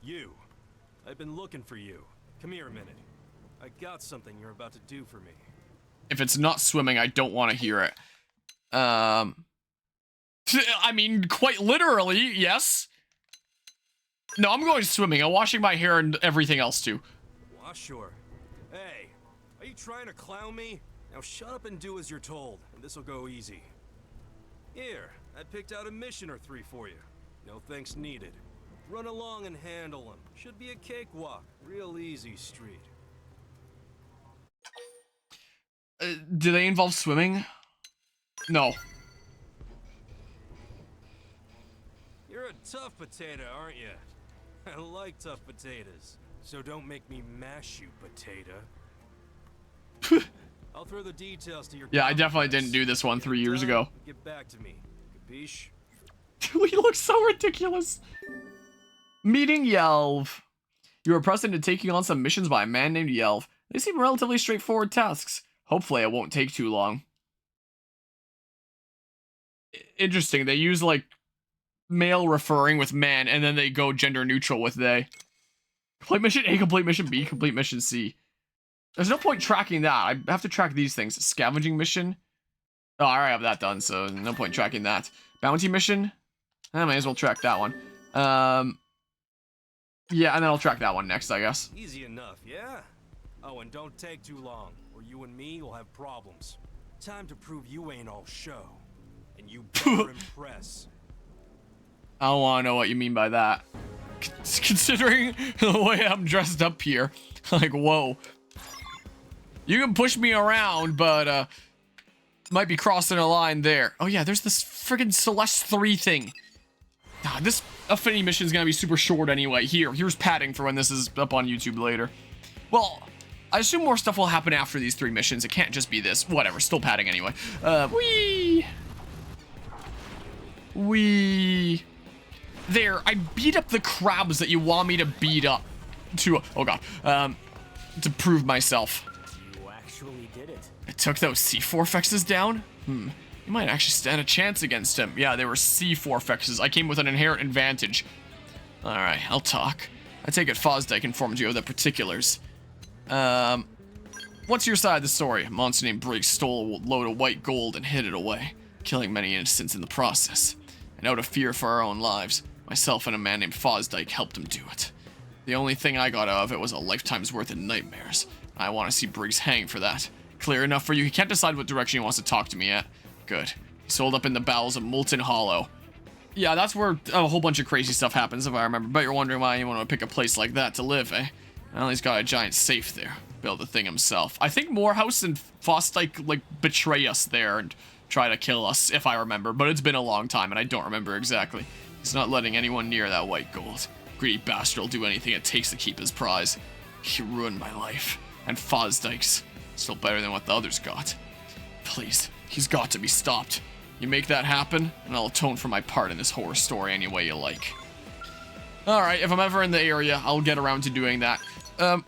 You. I've been looking for you. Come here a minute. I got something you're about to do for me. If it's not swimming, I don't want to hear it. I mean, quite literally, yes. No, I'm going swimming. I'm washing my hair and everything else too. Sure. Hey, are you trying to clown me? Now shut up and do as you're told, and this'll go easy. Here, I picked out a mission or 3 for you. No thanks needed. Run along and handle them. Should be a cakewalk. Real easy street. Do they involve swimming? No. You're a tough potato, aren't you? I like tough potatoes. So don't make me mash you, potato. I'll throw the details to your. Yeah, I definitely didn't do this one 3 years ago. Get back to me. Capiche? We look so ridiculous. Meeting Yelv. You are pressed into taking on some missions by a man named Yelv. They seem relatively straightforward tasks. Hopefully it won't take too long. Interesting, they use like male referring with man and then they go gender neutral with they. Complete mission A, complete mission B, complete mission C. There's no point tracking that. I have to track these things. Scavenging mission. Oh, I already have that done, so no point tracking that. Bounty mission. I may as well track that one. Yeah, and then I'll track that one next, I guess. Easy enough, yeah? Oh, and don't take too long, or you and me will have problems. Time to prove you ain't all show. And you better impress. I don't want to know what you mean by that. Considering the way I'm dressed up here. Like, whoa. You can push me around, but, might be crossing a line there. Oh yeah, there's this friggin' Celeste 3 thing. God, this affinity mission is gonna be super short anyway. Here's padding for when this is up on YouTube later. Well, I assume more stuff will happen after these 3 missions. It can't just be this. Whatever, still padding anyway. Whee! There, I beat up the crabs that you want me to beat up. Oh god. To prove myself. You actually did it. I took those C4 down? You might actually stand a chance against him. Yeah, they were C4. I came with an inherent advantage. Alright, I'll talk. I take it Fosdyke informed you of the particulars. What's your side of the story? A monster named Briggs stole a load of white gold and hid it away, killing many innocents in the process. And out of fear for our own lives, myself and a man named Fosdyke helped him do it. The only thing I got out of it was a lifetime's worth of nightmares. I want to see Briggs hang for that. Clear enough for you? He can't decide what direction he wants to talk to me yet. Good. He sold up in the bowels of Molten Hollow. Yeah, that's where a whole bunch of crazy stuff happens, if I remember. But you're wondering why you want to pick a place like that to live, eh? Well, he's got a giant safe there. Built the thing himself. I think Morehouse and Fosdyke, like, betray us there and try to kill us, if I remember. But it's been a long time, and I don't remember exactly. He's not letting anyone near that white gold. Greedy bastard will do anything it takes to keep his prize. He ruined my life. And Fosdyke's. Still better than what the others got. Please, he's got to be stopped. You make that happen, and I'll atone for my part in this horror story any way you like. Alright, if I'm ever in the area, I'll get around to doing that.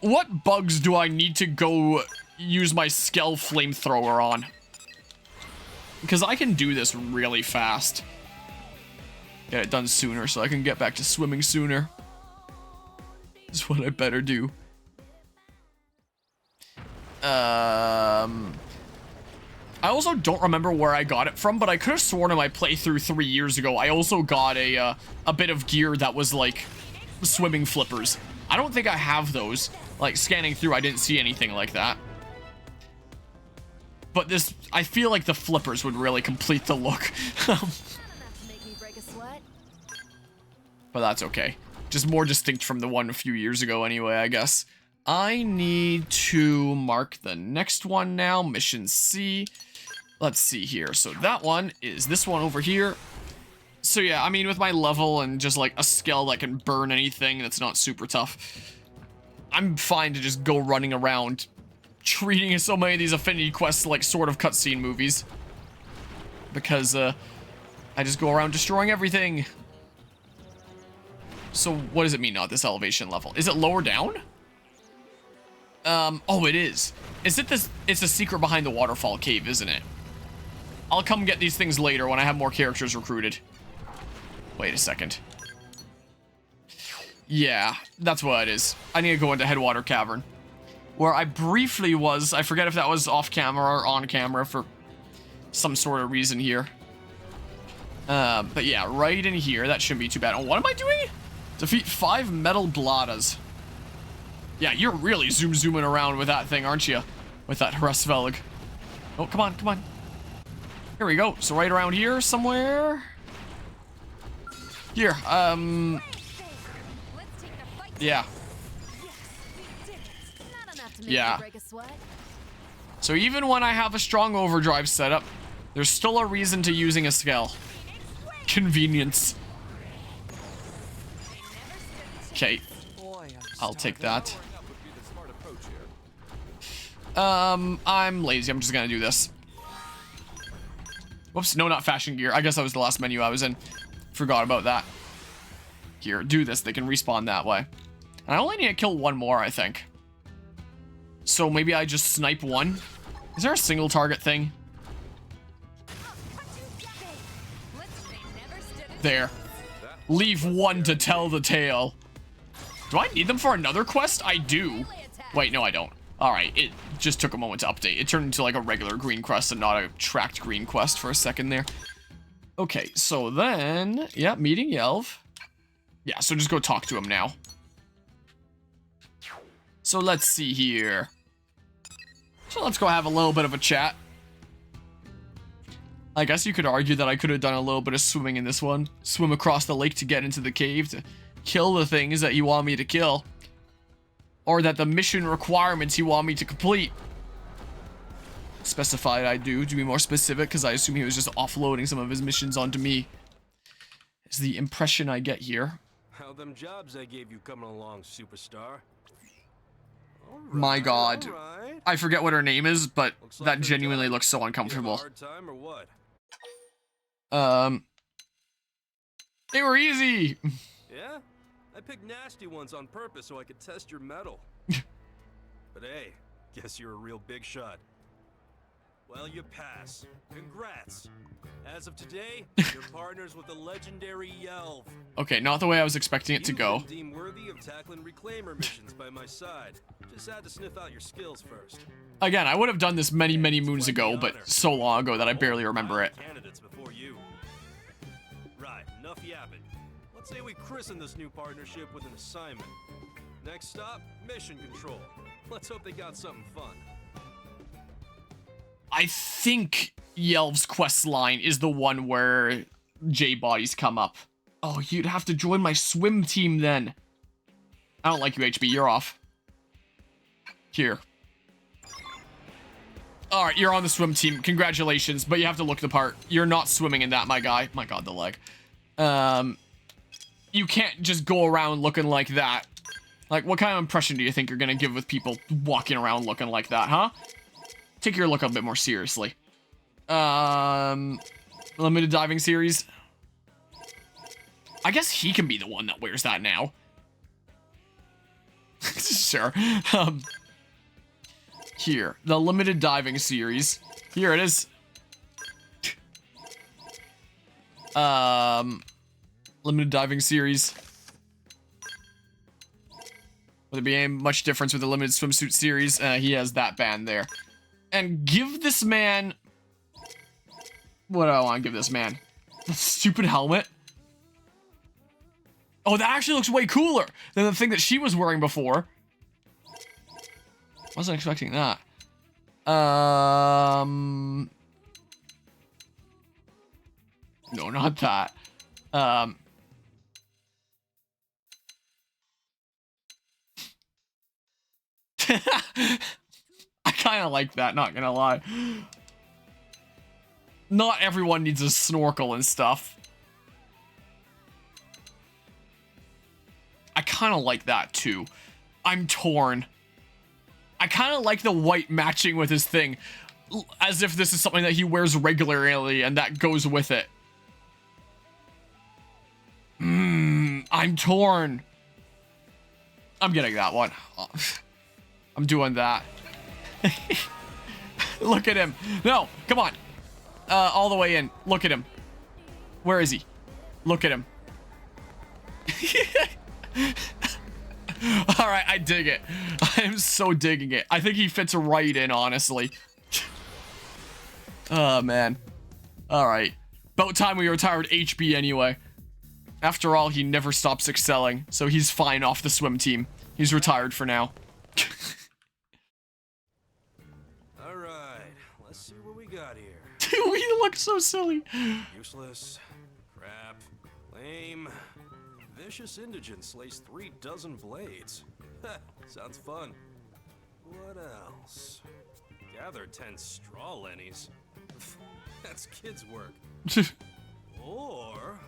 What bugs do I need to go use my Skell flamethrower on? Because I can do this really fast. Get it done sooner so I can get back to swimming sooner. That's what I better do. I also don't remember where I got it from, but I could have sworn in my playthrough 3 years ago, I also got a bit of gear that was like swimming flippers. I don't think I have those. Like, scanning through, I didn't see anything like that. But this, I feel like the flippers would really complete the look. But that's okay. Just more distinct from the one a few years ago anyway, I guess. I need to mark the next one now, Mission C. Let's see here. So that one is this one over here. So yeah, I mean, with my level and just like a skill that can burn anything that's not super tough, I'm fine to just go running around treating so many of these affinity quests like sort of cutscene movies. Because I just go around destroying everything. So what does it mean now at this elevation level? Is it lower down? Oh, it is. Is it this? It's a secret behind the waterfall cave, isn't it? I'll come get these things later when I have more characters recruited. Wait a second. Yeah, that's what it is. I need to go into Headwater Cavern, where I briefly was. I forget if that was off camera or on camera for some sort of reason here. But yeah, right in here. That shouldn't be too bad. Oh, what am I doing? Defeat 5 metal bladas. Yeah, you're really zooming around with that thing, aren't you? With that Hrassvelg. Oh, come on, come on. Here we go. So right around here somewhere. Here, yeah. Yeah. So even when I have a strong overdrive setup, there's still a reason to using a skill. Convenience. Okay. I'll take that. I'm lazy. I'm just gonna do this. Whoops, no, not fashion gear. I guess that was the last menu I was in. Forgot about that. Here, do this. They can respawn that way. And I only need to kill one more, I think. So maybe I just snipe one. Is there a single target thing? There. Leave one to tell the tale. Do I need them for another quest? I do. Wait, no, I don't. Alright, it just took a moment to update. It turned into like a regular green quest and not a tracked green quest for a second there. Okay, so then, yeah, meeting Yelv. Yeah, so just go talk to him now. So let's see here. So let's go have a little bit of a chat. I guess you could argue that I could have done a little bit of swimming in this one. Swim across the lake to get into the cave to kill the things that you want me to kill. Or that the mission requirements you want me to complete. Specified I do, to be more specific, because I assume he was just offloading some of his missions onto me. Is the impression I get here. How them jobs I gave you coming along, superstar? My god. Right. I forget what her name is, but Looks like that they're genuinely done. looks so You have a uncomfortable. hard time or what? They were easy. Yeah? I picked nasty ones on purpose so I could test your mettle. But hey, guess you're a real big shot. Well, you pass. Congrats. As of today, you're partners with the legendary Yelv. Okay, not the way I was expecting it to go. You've been deemed worthy of tackling reclaimer missions by my side. Just had to sniff out your skills first. Again, I would have done this many, many moons ago, but so long ago that I barely remember it. Candidates before you. Right, enough yapping. Let's say we christen this new partnership with an assignment. Next stop, mission control. Let's hope they got something fun. I think Yelv's quest line is the one where J-bodies come up. Oh, you'd have to join my swim team then. I don't like you, HB. You're off. Here. Alright, you're on the swim team. Congratulations, but you have to look the part. You're not swimming in that, my guy. My god, the leg. You can't just go around looking like that. Like, what kind of impression do you think you're gonna give with people walking around looking like that, huh? Take your look a bit more seriously. Limited diving series. I guess he can be the one that wears that now. Sure. Here, the limited diving series. Here it is. Limited diving series. Would there be any much difference with the limited swimsuit series? He has that band there. And give this man... What do I want to give this man? The stupid helmet? Oh, that actually looks way cooler than the thing that she was wearing before. Wasn't expecting that. No, not that. I kind of like that, not gonna lie. Not everyone needs a snorkel and stuff. I kind of like that too. I'm torn. I kind of like the white matching with his thing, as if this is something that he wears regularly and that goes with it. I'm torn. I'm getting that one. I'm doing that. Look at him. No, come on. All the way in. Look at him. Where is he? Look at him. All right, I dig it. I am so digging it. I think he fits right in, honestly. Oh, man. All right. About time we retired HB anyway. After all, he never stops excelling, so he's fine off the swim team. He's retired for now. All right, let's see what we got here. We look so silly. Useless, crap, lame, vicious indigent slays 3 dozen blades. Sounds fun. What else? Gather 10 straw lennies. That's kids' work. Or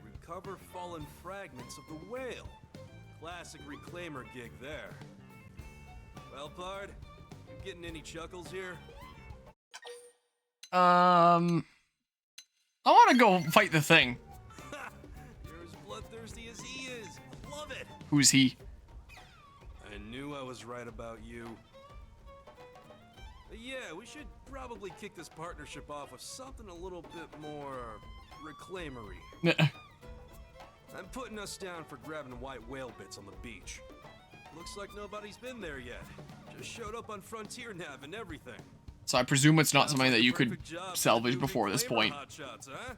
recover fallen fragments of the whale. Classic reclaimer gig there. Well, Pard, you getting any chuckles here? I want to go fight the thing. You're as bloodthirsty as he is. Love it. Who's he? I knew I was right about you. Yeah, we should probably kick this partnership off with something a little bit more reclaimery. I'm putting us down for grabbing white whale bits on the beach. Looks like nobody's been there yet. Just showed up on Frontier Nav and everything. So I presume it's not Sounds something like that a you could perfect job for salvage the new before this reclaimer point. hotshots, huh?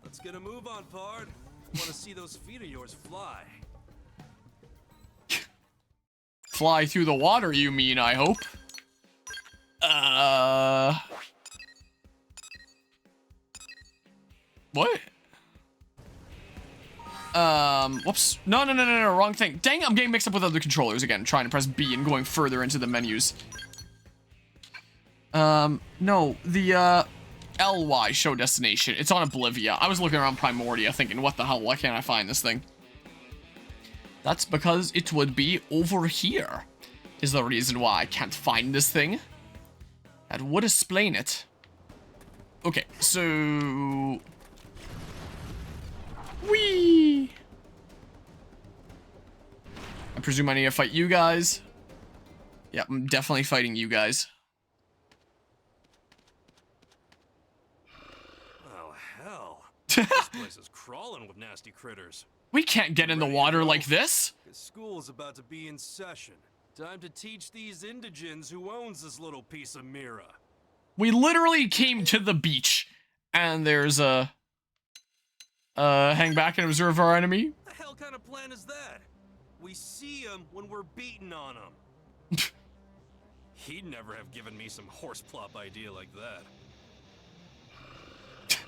Let's get a move on, Pard. Want to see those feet of yours fly. Fly through the water, you mean, I hope? What? Whoops. No, wrong thing. Dang, I'm getting mixed up with other controllers again, trying to press B and going further into the menus. No, the, LY show destination. It's on Oblivia. I was looking around Primordia thinking, what the hell, why can't I find this thing? That's because it would be over here, is the reason why I can't find this thing. That would explain it. Okay, so... Whee! I presume I need to fight you guys. Yep, I'm definitely fighting you guys. Oh, hell. This place is crawling with nasty critters. We can't get in the water like this. School is about to be in session. Time to teach these indigents who owns this little piece of Mira. We literally came to the beach, and there's a... hang back and observe our enemy. What the hell kind of plan is that? We see him when we're beating on him. He'd never have given me some horse plop idea like that.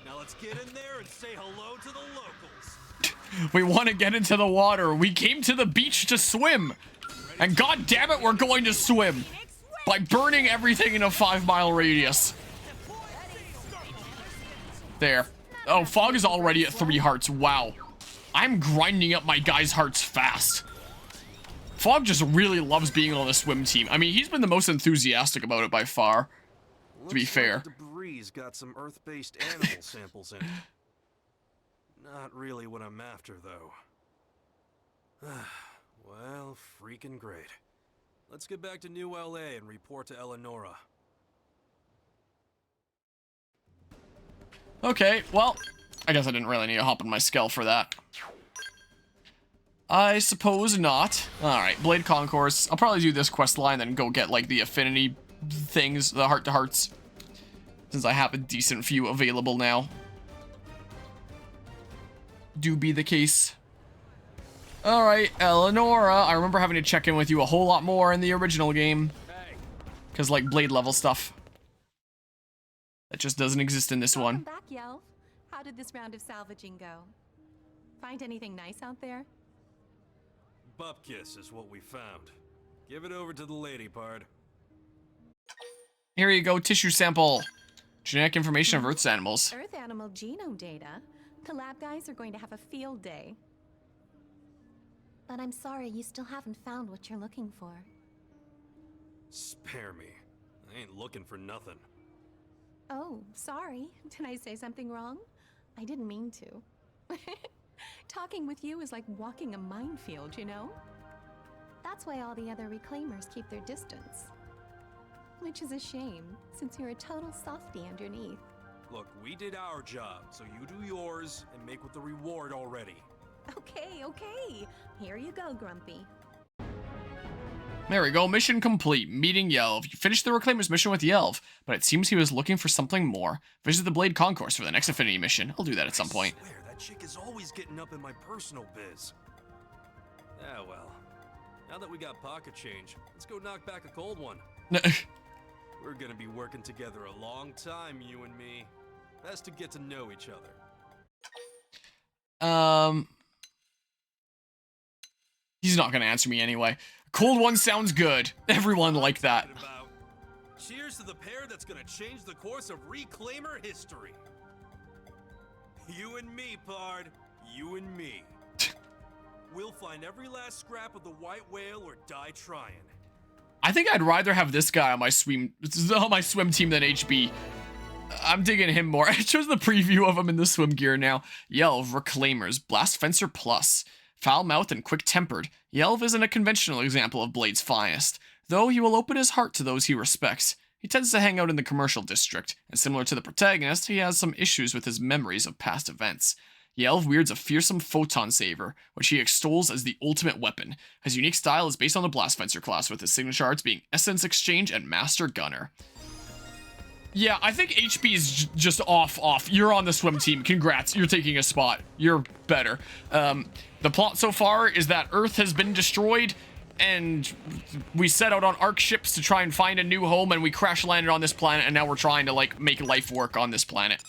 Now let's get in there and say hello to the locals. We want to get into the water. We came to the beach to swim. And god damn it, we're going to swim. By burning everything in a 5-mile radius. There. Oh, Fog is already at 3 hearts. Wow. I'm grinding up my guys' hearts fast. Fog just really loves being on the swim team. I mean, he's been the most enthusiastic about it by far. To be fair. Looks like the debris got some Earth-based animal samples in it. Not really what I'm after, though. Well, freaking great. Let's get back to New LA and report to Eleonora. Okay, well, I guess I didn't really need to hop on my Skell for that. I suppose not. Alright, Blade Concourse. I'll probably do this quest line, then go get, like, the affinity things, the heart-to-hearts. Since I have a decent few available now. Do be the case. Alright, Eleonora. I remember having to check in with you a whole lot more in the original game. Because, like, blade level stuff. That just doesn't exist in this one. Welcome back, Yelv. How did this round of salvaging go? Find anything nice out there? Bupkiss is what we found. Give it over to the lady, Pard. Here you go, tissue sample. Genetic information of Earth's animals. Earth animal genome data? The lab guys are going to have a field day. But I'm sorry, you still haven't found what you're looking for. Spare me. I ain't looking for nothing. Oh, sorry. Did I say something wrong? I didn't mean to. Talking with you is like walking a minefield, you know? That's why all the other reclaimers keep their distance. Which is a shame, since you're a total softie underneath. Look, we did our job, so you do yours and make with the reward already. Okay. Here you go, Grumpy. There we go, mission complete. Meeting Yelv. You finished the Reclaimer's mission with Yelv, but it seems he was looking for something more. Visit the Blade Concourse for the next Affinity mission. I'll do that at some point. I swear, that chick is always getting up in my personal biz. Ah, well. Now that we got pocket change, let's go knock back a cold one. We're gonna be working together a long time, you and me. Best to get to know each other. He's not gonna answer me anyway. Cold one sounds good. Everyone like that. Cheers to the pair that's gonna change the course of Reclaimer history. You and me, Pard. You and me. We'll find every last scrap of the white whale or die trying. I think I'd rather have this guy on my swim team than HB. I'm digging him more. I chose the preview of him in the swim gear now. Yelv, Reclaimers, Blast Fencer Plus. Foul-mouthed and quick-tempered, Yelv isn't a conventional example of Blade's finest, though he will open his heart to those he respects. He tends to hang out in the commercial district, and similar to the protagonist, he has some issues with his memories of past events. Yelv wields a fearsome photon saber, which he extols as the ultimate weapon. His unique style is based on the Blast Fencer class, with his signature arts being Essence Exchange and Master Gunner. Yeah, I think HP is just off. You're on the swim team. Congrats. You're taking a spot. You're better. The plot so far is that Earth has been destroyed, and we set out on Ark ships to try and find a new home, and we crash landed on this planet, and now we're trying to, like, make life work on this planet.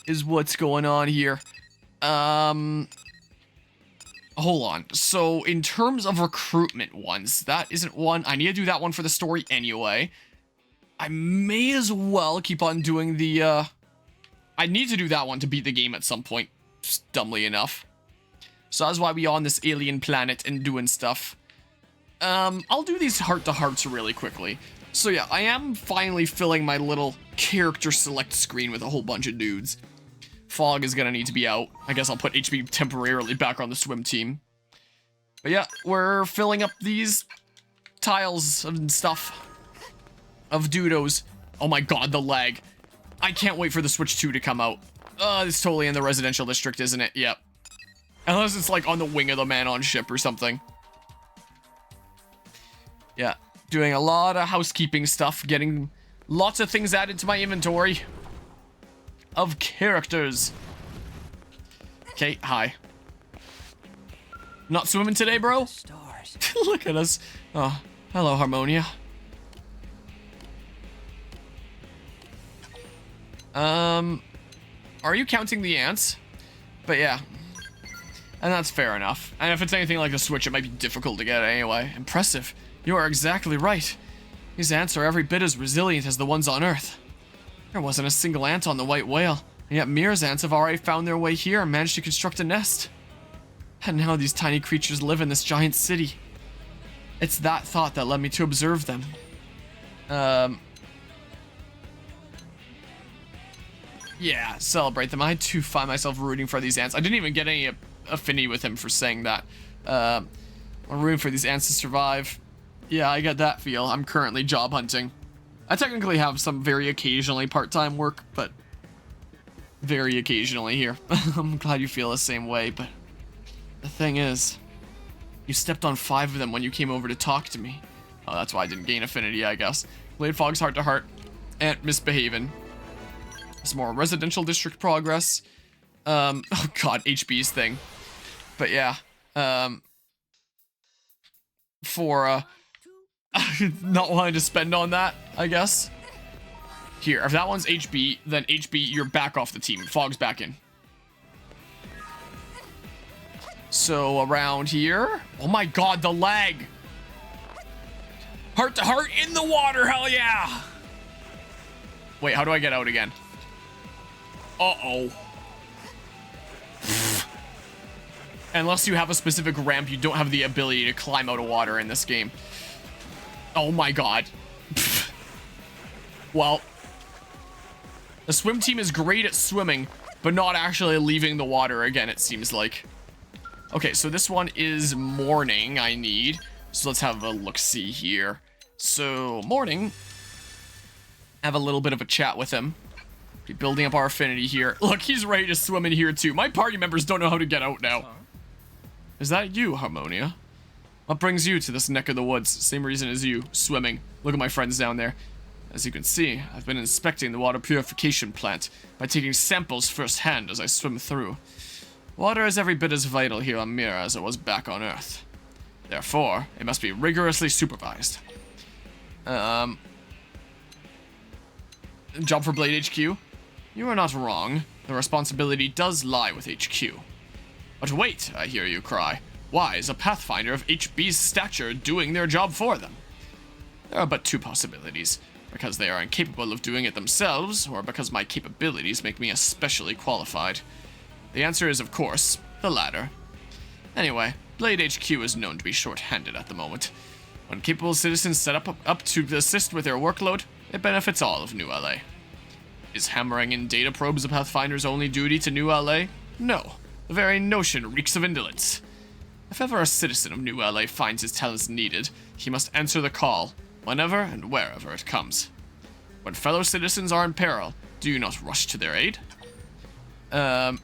Is what's going on here. Hold on. So, in terms of recruitment ones, that isn't one. I need to do that one for the story anyway. I may as well keep on doing the, I need to do that one to beat the game at some point, just dumbly enough. So that's why we on this alien planet and doing stuff. I'll do these heart-to-hearts really quickly. So yeah, I am finally filling my little character select screen with a whole bunch of dudes. Fog is gonna need to be out. I guess I'll put HB temporarily back on the swim team. But yeah, we're filling up these tiles and stuff. Of Dudos. Oh my god, the lag. I can't wait for the Switch 2 to come out. It's totally in the residential district, isn't it? Yep. Unless it's like on the wing of the man on ship or something. Yeah. Doing a lot of housekeeping stuff. Getting lots of things added to my inventory. Of characters. Okay, hi. Not swimming today, bro? Stars. Look at us. Oh, hello, Harmonia. Are you counting the ants? But yeah. And that's fair enough. And if it's anything like the Switch, it might be difficult to get anyway. Impressive. You are exactly right. These ants are every bit as resilient as the ones on Earth. There wasn't a single ant on the white whale, and yet Mir's ants have already found their way here and managed to construct a nest. And now these tiny creatures live in this giant city. It's that thought that led me to observe them. Yeah, celebrate them. I do find myself rooting for these ants. I didn't even get any affinity with him for saying that. I'm rooting for these ants to survive. Yeah, I get that feel. I'm currently job hunting. I technically have some very occasionally part-time work, but very occasionally here. I'm glad you feel the same way, but the thing is, you stepped on 5 of them when you came over to talk to me. Oh, that's why I didn't gain affinity, I guess. Blade Fog's heart-to-heart. Ant misbehaving. Some more residential district progress. Oh god, HB's thing. But yeah, for not wanting to spend on that, I guess. Here, if that one's HB, then HB, you're back off the team. Fog's back in. So around here, oh my god, the lag. Heart to heart in the water, hell yeah. Wait, how do I get out again? Uh-oh. Unless you have a specific ramp, you don't have the ability to climb out of water in this game. Oh my god. Well, the swim team is great at swimming, but not actually leaving the water again, it seems like. Okay, so this one is morning I need. So let's have a look-see here. So, morning. Have a little bit of a chat with him. Be building up our affinity here. Look, he's ready to swim in here too. My party members don't know how to get out now. Is that you, Harmonia? What brings you to this neck of the woods? Same reason as you, swimming. Look at my friends down there. As you can see, I've been inspecting the water purification plant by taking samples firsthand as I swim through. Water is every bit as vital here on Mira as it was back on Earth. Therefore, it must be rigorously supervised. Job for Blade HQ? You are not wrong. The responsibility does lie with HQ. But wait, I hear you cry. Why is a Pathfinder of HB's stature doing their job for them? There are but two possibilities. Because they are incapable of doing it themselves, or because my capabilities make me especially qualified. The answer is, of course, the latter. Anyway, Blade HQ is known to be short-handed at the moment. When capable citizens set up to assist with their workload, it benefits all of New LA. Is hammering in data probes a Pathfinder's only duty to New LA? No. The very notion reeks of indolence. If ever a citizen of New LA finds his talents needed, he must answer the call, whenever and wherever it comes. When fellow citizens are in peril, do you not rush to their aid? Yep.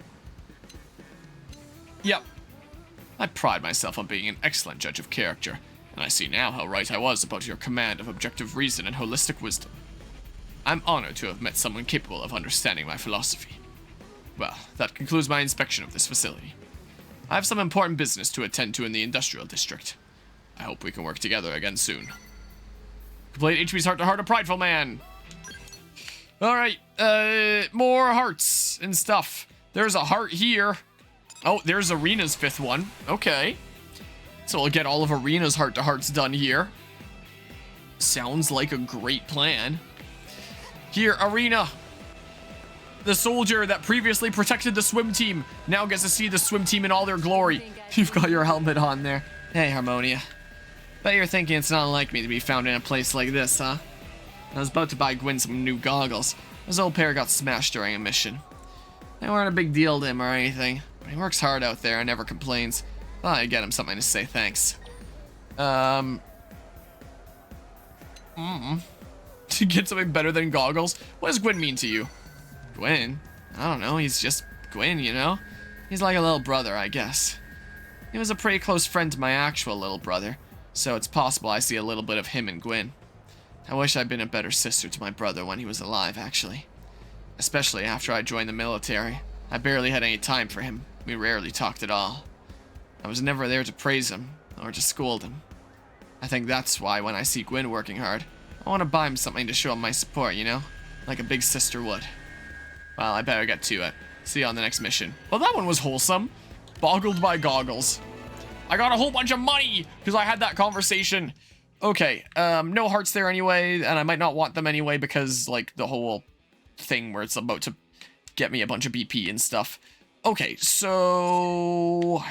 I pride myself on being an excellent judge of character, and I see now how right I was about your command of objective reason and holistic wisdom. I'm honored to have met someone capable of understanding my philosophy. Well, that concludes my inspection of this facility. I have some important business to attend to in the industrial district. I hope we can work together again soon. Complete HP's heart-to-heart, a prideful man. Alright, more hearts and stuff. There's a heart here. Oh, there's Arena's 5th one. Okay. So we'll get all of Arena's heart-to-hearts done here. Sounds like a great plan. Here, Arena. The soldier that previously protected the swim team now gets to see the swim team in all their glory. You've got your helmet on there. Hey, Harmonia. Bet you're thinking it's not like me to be found in a place like this, huh? I was about to buy Gwen some new goggles. His old pair got smashed during a mission. They weren't a big deal to him or anything, but he works hard out there and never complains. Thought I'd get him something to say thanks. To get something better than goggles? What does Gwen mean to you? Gwen? I don't know, he's just Gwen, you know? He's like a little brother, I guess. He was a pretty close friend to my actual little brother, so it's possible I see a little bit of him in Gwen. I wish I'd been a better sister to my brother when he was alive, actually. Especially after I joined the military. I barely had any time for him. We rarely talked at all. I was never there to praise him, or to scold him. I think that's why when I see Gwen working hard, I want to buy him something to show him my support, you know? Like a big sister would. Well, I better get to it. See you on the next mission. Well, that one was wholesome. Boggled by goggles. I got a whole bunch of money because I had that conversation. Okay, no hearts there anyway, and I might not want them anyway because, like, the whole thing where it's about to get me a bunch of BP and stuff. Okay, so...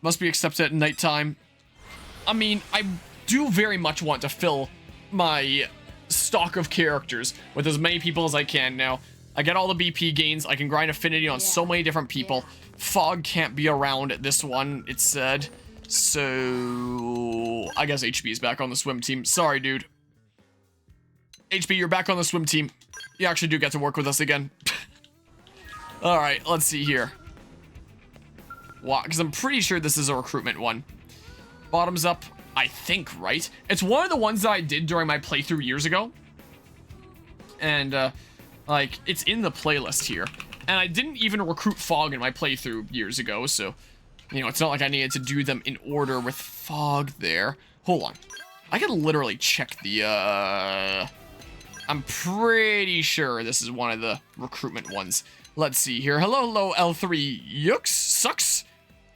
Must be accepted at nighttime. I mean, I do very much want to fill my stock of characters with as many people as I can now. I get all the BP gains. I can grind affinity on so many different people. Fog can't be around at this one, it said. So... I guess HB's back on the swim team. Sorry, dude. HB, you're back on the swim team. You actually do get to work with us again. Alright, let's see here. Wow, because I'm pretty sure this is a recruitment one. Bottoms up, I think, right? It's one of the ones that I did during my playthrough years ago. And, like, it's in the playlist here. And I didn't even recruit Fog in my playthrough years ago, so... You know, it's not like I needed to do them in order with Fog there. Hold on. I can literally check the, I'm pretty sure this is one of the recruitment ones. Let's see here. Hello, L3. Yux? Sucks?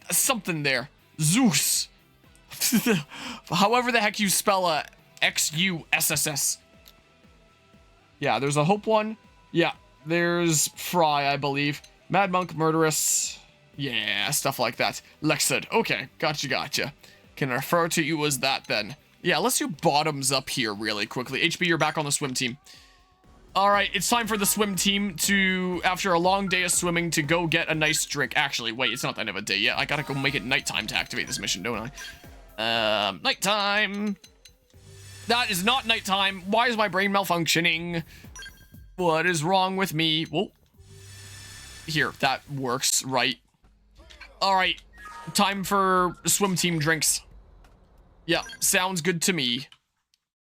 Something there. Zeus. However the heck you spell X-U-S-S-S. Yeah, there's a Hope one. Yeah, there's Fry, I believe. Mad Monk, Murderous. Yeah, stuff like that. Lexid. Okay, gotcha. Can I refer to you as that then? Yeah, let's do bottoms up here really quickly. HB, you're back on the swim team. Alright, it's time for the swim team to, after a long day of swimming, to go get a nice drink. Actually, wait, it's not the end of a day yet. I gotta go make it nighttime to activate this mission, don't I? Nighttime! That is not nighttime. Why is my brain malfunctioning? What is wrong with me? Whoa. Here, that works, right? All right, time for swim team drinks. Yeah, sounds good to me.